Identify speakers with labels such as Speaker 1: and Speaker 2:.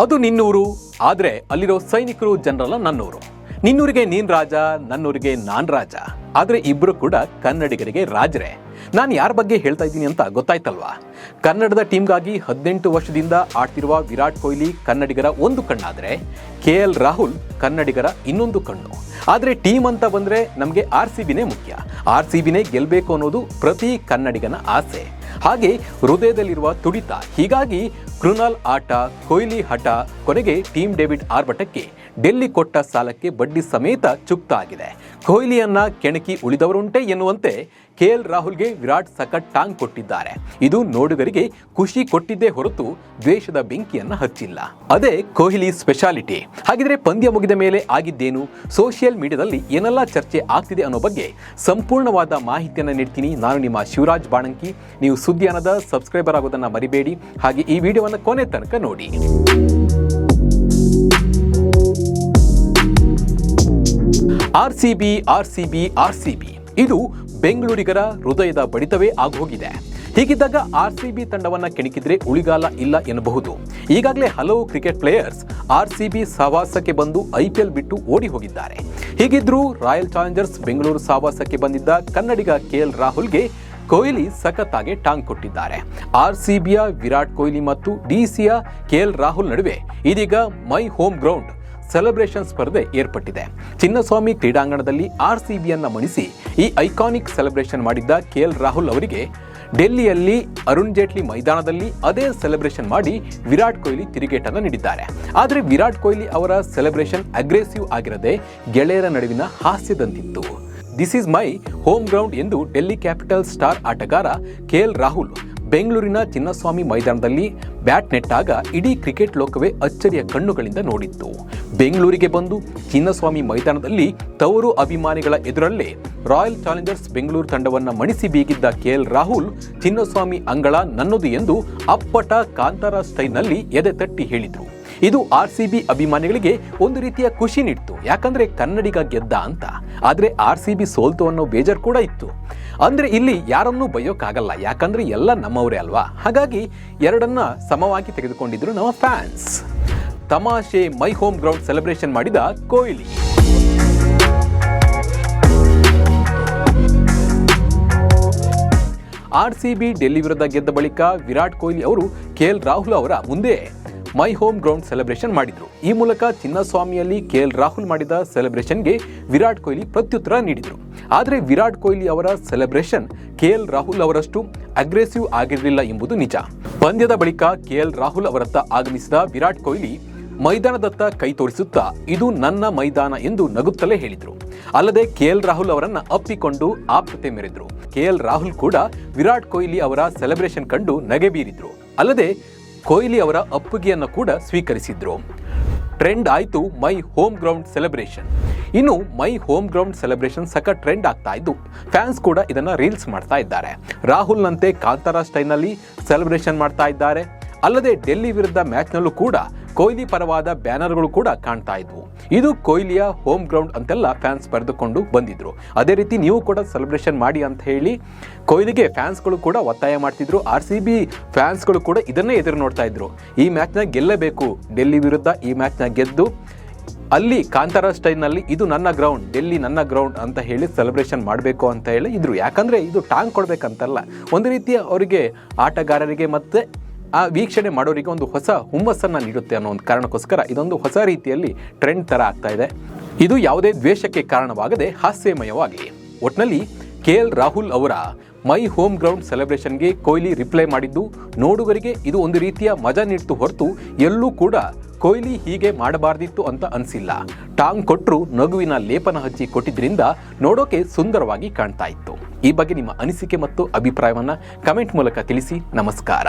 Speaker 1: ಅದು ನಿನ್ನೂರು, ಆದರೆ ಅಲ್ಲಿರೋ ಸೈನಿಕರು ಜನರಲ್ಲ ನನ್ನೂರು. ನಿನ್ನೂರಿಗೆ ನೀನ್ ರಾಜ, ನನ್ನೂರಿಗೆ ನಾನ್ ರಾಜ. ಆದರೆ ಇಬ್ಬರು ಕೂಡ ಕನ್ನಡಿಗರಿಗೆ ರಾಜರೇ. ನಾನು ಯಾರ ಬಗ್ಗೆ ಹೇಳ್ತಾ ಇದ್ದೀನಿ ಅಂತ ಗೊತ್ತಾಯ್ತಲ್ವಾ? ಕನ್ನಡದ ಟೀಮ್ಗಾಗಿ 18 ವರ್ಷದಿಂದ ಆಡ್ತಿರುವ ವಿರಾಟ್ ಕೊಹ್ಲಿ ಕನ್ನಡಿಗರ ಒಂದು ಕಣ್ಣಾದರೆ KL ರಾಹುಲ್ ಕನ್ನಡಿಗರ ಇನ್ನೊಂದು ಕಣ್ಣು. ಆದರೆ ಟೀಮ್ ಅಂತ ಬಂದರೆ ನಮಗೆ RCBನೇ ಮುಖ್ಯ. RCBನೇ ಗೆಲ್ಲಬೇಕು ಅನ್ನೋದು ಪ್ರತಿ ಕನ್ನಡಿಗನ ಆಸೆ, ಹಾಗೆ ಹೃದಯದಲ್ಲಿರುವ ತುಡಿತ. ಹೀಗಾಗಿ ಕೃನಾಲ್ ಆಟ, ಕೊಹ್ಲಿ ಹಠ, ಕೊನೆಗೆ ಟೀಮ್ ಡೇವಿಡ್ ಆರ್ಭಟಕ್ಕೆ ಡೆಲ್ಲಿ ಕೊಟ್ಟ ಸಾಲಕ್ಕೆ ಬಡ್ಡಿ ಸಮೇತ ಚುಕ್ತ ಆಗಿದೆ. ಕೊಹ್ಲಿಯನ್ನ ಕೆಣಕಿ ಉಳಿದವರುಂಟೆ ಎನ್ನುವಂತೆ KL ರಾಹುಲ್ಗೆ ವಿರಾಟ್ ಸಖತ್ ಟಾಂಗ್ ಕೊಟ್ಟಿದ್ದಾರೆ. ಇದು ನೋಡುಗರಿಗೆ ಖುಷಿ ಕೊಟ್ಟಿದ್ದೇ ಹೊರತು ದ್ವೇಷದ ಬೆಂಕಿಯನ್ನ ಹಚ್ಚಿಲ್ಲ. ಅದೇ ಕೊಹ್ಲಿ ಸ್ಪೆಷಾಲಿಟಿ. ಹಾಗಿದ್ರೆ ಪಂದ್ಯ ಮುಗಿದ ಮೇಲೆ ಆಗಿದ್ದೇನು, ಸೋಷಿಯಲ್ ಮೀಡಿಯಾದಲ್ಲಿ ಏನೆಲ್ಲ ಚರ್ಚೆ ಆಗ್ತಿದೆ ಅನ್ನೋ ಬಗ್ಗೆ ಸಂಪೂರ್ಣವಾದ ಮಾಹಿತಿಯನ್ನು ನೀಡ್ತೀನಿ. ನಾನು ನಿಮ್ಮ ಶಿವರಾಜ್ ಬಾಣಂಕಿ. ನೀವು ಸುದ್ದಿಯಾನದ ಸಬ್ಸ್ಕ್ರೈಬರ್ ಆಗೋದನ್ನ ಮರಿಬೇಡಿ. ಹಾಗೆ ಈ ವಿಡಿಯೋವನ್ನು ಕೊನೆ ತನಕ ನೋಡಿ. RCB ಇದು ಬೆಂಗಳೂರಿಗರ ಹೃದಯದ ಬಡಿತವೇ ಆಗೋಗಿದೆ. ಹೀಗಿದ್ದಾಗ RCB ತಂಡವನ್ನ ಕೆಣಕಿದ್ರೆ ಉಳಿಗಾಲ ಇಲ್ಲ ಎನ್ನಬಹುದು. ಈಗಾಗಲೇ ಹಲವು ಕ್ರಿಕೆಟ್ ಪ್ಲೇಯರ್ಸ್ RCB ಸಹವಾಸಕ್ಕೆ ಬಂದು IPL ಬಿಟ್ಟು ಓಡಿ ಹೋಗಿದ್ದಾರೆ. ಹೀಗಿದ್ರೂ ರಾಯಲ್ ಚಾಲೆಂಜರ್ಸ್ ಬೆಂಗಳೂರು ಸಹವಾಸಕ್ಕೆ ಬಂದಿದ್ದ ಕನ್ನಡಿಗ KL ರಾಹುಲ್ಗೆ ಕೊಹ್ಲಿ ಸಖತ್ತಾಗಿ ಟಾಂಗ್ ಕೊಟ್ಟಿದ್ದಾರೆ. RCBಯ ವಿರಾಟ್ ಕೊಹ್ಲಿ ಮತ್ತು DCಯ KL ರಾಹುಲ್ ನಡುವೆ ಇದೀಗ ಮೈ ಹೋಮ್ ಗ್ರೌಂಡ್ ಸೆಲೆಬ್ರೇಷನ್ ಸ್ಪರ್ಧೆ ಏರ್ಪಟ್ಟಿದೆ. ಚಿನ್ನಸ್ವಾಮಿ ಕ್ರೀಡಾಂಗಣದಲ್ಲಿ RCBಯನ್ನ ಮಣಿಸಿ ಈ ಐಕಾನಿಕ್ ಸೆಲೆಬ್ರೇಷನ್ ಮಾಡಿದ್ದ KL ರಾಹುಲ್ ಅವರಿಗೆ ಡೆಲ್ಲಿಯಲ್ಲಿ ಅರುಣ್ ಜೇಟ್ಲಿ ಮೈದಾನದಲ್ಲಿ ಅದೇ ಸೆಲೆಬ್ರೇಷನ್ ಮಾಡಿ ವಿರಾಟ್ ಕೊಹ್ಲಿ ತಿರುಗೇಟನ್ನು ನೀಡಿದ್ದಾರೆ. ಆದರೆ ವಿರಾಟ್ ಕೊಹ್ಲಿ ಅವರ ಸೆಲೆಬ್ರೇಷನ್ ಅಗ್ರೆಸಿವ್ ಆಗಿರದೆ ಗೆಳೆಯರ ನಡುವಿನ ಹಾಸ್ಯದಂತಿತ್ತು. This is my home ground ಎಂದು ಡೆಲ್ಲಿ ಕ್ಯಾಪಿಟಲ್ ಸ್ಟಾರ್ ಆಟಗಾರ KL ರಾಹುಲ್ ಬೆಂಗಳೂರಿನ ಚಿನ್ನಸ್ವಾಮಿ ಮೈದಾನದಲ್ಲಿ ಬ್ಯಾಟ್ ನೆಟ್ಟಾಗ ಇಡೀ ಕ್ರಿಕೆಟ್ ಲೋಕವೇ ಅಚ್ಚರಿಯ ಕಣ್ಣುಗಳಿಂದ ನೋಡಿತ್ತು. ಬೆಂಗಳೂರಿಗೆ ಬಂದು ಚಿನ್ನಸ್ವಾಮಿ ಮೈದಾನದಲ್ಲಿ ತವರು ಅಭಿಮಾನಿಗಳ ಎದುರಲ್ಲೇ ರಾಯಲ್ ಚಾಲೆಂಜರ್ಸ್ ಬೆಂಗಳೂರು ತಂಡವನ್ನು ಮಣಿಸಿ ಬೀಗಿದ್ದ KL ರಾಹುಲ್ ಚಿನ್ನಸ್ವಾಮಿ ಅಂಗಳ ನನ್ನದು ಎಂದು ಅಪ್ಪಟ ಕಾಂತಾರ ಸ್ಟೈಲ್ನಲ್ಲಿ ಎದೆ ತಟ್ಟಿ ಹೇಳಿದ್ರು. ಇದು RCB ಅಭಿಮಾನಿಗಳಿಗೆ ಒಂದು ರೀತಿಯ ಖುಷಿ ನೀಡಿತು. ಯಾಕಂದ್ರೆ ಕನ್ನಡಿಗ ಗೆದ್ದ ಅಂತ. ಆದ್ರೆ RCB ಸೋಲ್ತು ಅನ್ನೋ ಬೇಜಾರು ಕೂಡ ಇತ್ತು. ಅಂದ್ರೆ ಇಲ್ಲಿ ಯಾರನ್ನೂ ಬೈಯೋಕ್ಕಾಗಲ್ಲ, ಯಾಕಂದ್ರೆ ಎಲ್ಲ ನಮ್ಮವರೇ ಅಲ್ವಾ. ಹಾಗಾಗಿ ಎರಡನ್ನ ಸಮವಾಗಿ ತೆಗೆದುಕೊಂಡಿದ್ರು ನಮ್ಮ ಫ್ಯಾನ್ಸ್. ತಮಾಷೆ ಮೈ ಹೋಮ್ ಗ್ರೌಂಡ್ ಸೆಲೆಬ್ರೇಷನ್ ಮಾಡಿದ ಕೊಹ್ಲಿ. RCB ಡೆಲ್ಲಿ ವಿರುದ್ಧ ಗೆದ್ದ ಬಳಿಕ ವಿರಾಟ್ ಕೊಹ್ಲಿ ಅವರು KL ರಾಹುಲ್ ಅವರ ಮುಂದೆ ಮೈ ಹೋಮ್ ಗ್ರೌಂಡ್ ಸೆಲೆಬ್ರೇಷನ್ ಮಾಡಿದ್ರು. ಈ ಮೂಲಕ ಚಿನ್ನಸ್ವಾಮಿಯಲ್ಲಿ KL ರಾಹುಲ್ ಮಾಡಿದ ಸೆಲೆಬ್ರೇಷನ್ಗೆ ವಿರಾಟ್ ಕೊಹ್ಲಿ ಪ್ರತ್ಯುತ್ತರ ನೀಡಿದರು. ಆದರೆ ವಿರಾಟ್ ಕೊಹ್ಲಿ ಅವರ ಸೆಲೆಬ್ರೇಷನ್ KL ರಾಹುಲ್ ಅವರಷ್ಟು ಅಗ್ರೆಸಿವ್ ಆಗಿರಲಿಲ್ಲ ಎಂಬುದು ನಿಜ. ಪಂದ್ಯದ ಬಳಿಕ KL ರಾಹುಲ್ ಅವರತ್ತ ಆಗಮಿಸಿದ ವಿರಾಟ್ ಕೊಹ್ಲಿ ಮೈದಾನದತ್ತ ಕೈ ತೋರಿಸುತ್ತಾ ಇದು ನನ್ನ ಮೈದಾನ ಎಂದು ನಗುತ್ತಲೇ ಹೇಳಿದರು. ಅಲ್ಲದೆ KL ರಾಹುಲ್ ಅವರನ್ನ ಅಪ್ಪಿಕೊಂಡು ಆಪ್ತತೆ ಮೆರೆದ್ರು. KL ರಾಹುಲ್ ಕೂಡ ವಿರಾಟ್ ಕೊಹ್ಲಿ ಅವರ ಸೆಲೆಬ್ರೇಷನ್ ಕಂಡು ನಗೆ ಬೀರಿದ್ರು. ಅಲ್ಲದೆ ಕೊಹ್ಲಿ ಅವರ ಅಪ್ಪುಗೆಯನ್ನು ಕೂಡ ಸ್ವೀಕರಿಸಿದ್ರು. ಟ್ರೆಂಡ್ ಆಯಿತು ಮೈ ಹೋಮ್ ಗ್ರೌಂಡ್ ಸೆಲೆಬ್ರೇಷನ್. ಇನ್ನು ಮೈ ಹೋಮ್ ಗ್ರೌಂಡ್ ಸೆಲೆಬ್ರೇಷನ್ ಸಖತ್ ಟ್ರೆಂಡ್ ಆಗ್ತಾ ಇದ್ದು ಫ್ಯಾನ್ಸ್ ಕೂಡ ಇದನ್ನ ರೀಲ್ಸ್ ಮಾಡ್ತಾ ಇದ್ದಾರೆ. ರಾಹುಲ್ನಂತೆ ಕಾಂತಾರ ಸ್ಟೈಲ್ನಲ್ಲಿ ಸೆಲೆಬ್ರೇಷನ್ ಮಾಡ್ತಾ ಇದ್ದಾರೆ. ಅಲ್ಲದೆ ಡೆಲ್ಲಿ ವಿರುದ್ಧ ಮ್ಯಾಚ್ನಲ್ಲೂ ಕೂಡ ಕೊಹ್ಲಿ ಪರವಾದ ಬ್ಯಾನರ್ಗಳು ಕೂಡ ಕಾಣ್ತಾ ಇದ್ವು. ಇದು ಕೊಹ್ಲಿಯ ಹೋಮ್ ಗ್ರೌಂಡ್ ಅಂತೆಲ್ಲ ಫ್ಯಾನ್ಸ್ ಬರೆದುಕೊಂಡು ಬಂದಿದ್ರು. ಅದೇ ರೀತಿ ನೀವು ಕೂಡ ಸೆಲೆಬ್ರೇಷನ್ ಮಾಡಿ ಅಂತ ಹೇಳಿ ಕೊಹ್ಲಿಗೆ ಫ್ಯಾನ್ಸ್ಗಳು ಕೂಡ ಒತ್ತಾಯ ಮಾಡ್ತಿದ್ರು. RCB ಫ್ಯಾನ್ಸ್ಗಳು ಕೂಡ ಇದನ್ನೇ ಎದುರು ನೋಡ್ತಾ ಇದ್ರು. ಈ ಮ್ಯಾಚ್ನ ಗೆಲ್ಲಬೇಕು, ಡೆಲ್ಲಿ ವಿರುದ್ಧ ಈ ಮ್ಯಾಚ್ನ ಗೆದ್ದು ಅಲ್ಲಿ ಕಾಂತಾರ ಸ್ಟೈಲ್ನಲ್ಲಿ ಇದು ನನ್ನ ಗ್ರೌಂಡ್, ಡೆಲ್ಲಿ ನನ್ನ ಗ್ರೌಂಡ್ ಅಂತ ಹೇಳಿ ಸೆಲೆಬ್ರೇಷನ್ ಮಾಡಬೇಕು ಅಂತ ಹೇಳಿ ಇದ್ರು. ಯಾಕಂದರೆ ಇದು ಟಾಂಗ್ ಕೊಡಬೇಕಂತಲ್ಲ, ಒಂದು ರೀತಿಯ ಅವರಿಗೆ ಆಟಗಾರರಿಗೆ ಮತ್ತು ಆ ವೀಕ್ಷಣೆ ಮಾಡೋರಿಗೆ ಒಂದು ಹೊಸ ಹುಮ್ಮಸ್ಸನ್ನು ನೀಡುತ್ತೆ ಅನ್ನೋ ಒಂದು ಕಾರಣಕ್ಕೋಸ್ಕರ ಇದೊಂದು ಹೊಸ ರೀತಿಯಲ್ಲಿ ಟ್ರೆಂಡ್ ಥರ ಆಗ್ತಾ ಇದೆ. ಇದು ಯಾವುದೇ ದ್ವೇಷಕ್ಕೆ ಕಾರಣವಾಗದೆ ಹಾಸ್ಯಮಯವಾಗಲಿ. ಒಟ್ಟಿನಲ್ಲಿ KL ರಾಹುಲ್ ಅವರ ಮೈ ಹೋಮ್ ಗ್ರೌಂಡ್ ಸೆಲೆಬ್ರೇಷನ್ಗೆ ಕೊಹ್ಲಿ ರಿಪ್ಲೈ ಮಾಡಿದ್ದು ನೋಡುಗರಿಗೆ ಇದು ಒಂದು ರೀತಿಯ ಮಜಾ ನೀಡ್ತು ಹೊರತು ಎಲ್ಲೂ ಕೂಡ ಕೊಹ್ಲಿ ಹೀಗೆ ಮಾಡಬಾರ್ದಿತ್ತು ಅಂತ ಅನಿಸಿಲ್ಲ. ಟಾಂಗ್ ಕೊಟ್ಟರು ನಗುವಿನ ಲೇಪನ ಹಚ್ಚಿ ಕೊಟ್ಟಿದ್ರಿಂದ ನೋಡೋಕೆ ಸುಂದರವಾಗಿ ಕಾಣ್ತಾ ಇತ್ತು. ಈ ಬಗ್ಗೆ ನಿಮ್ಮ ಅನಿಸಿಕೆ ಮತ್ತು ಅಭಿಪ್ರಾಯವನ್ನ ಕಮೆಂಟ್ ಮೂಲಕ ತಿಳಿಸಿ. ನಮಸ್ಕಾರ.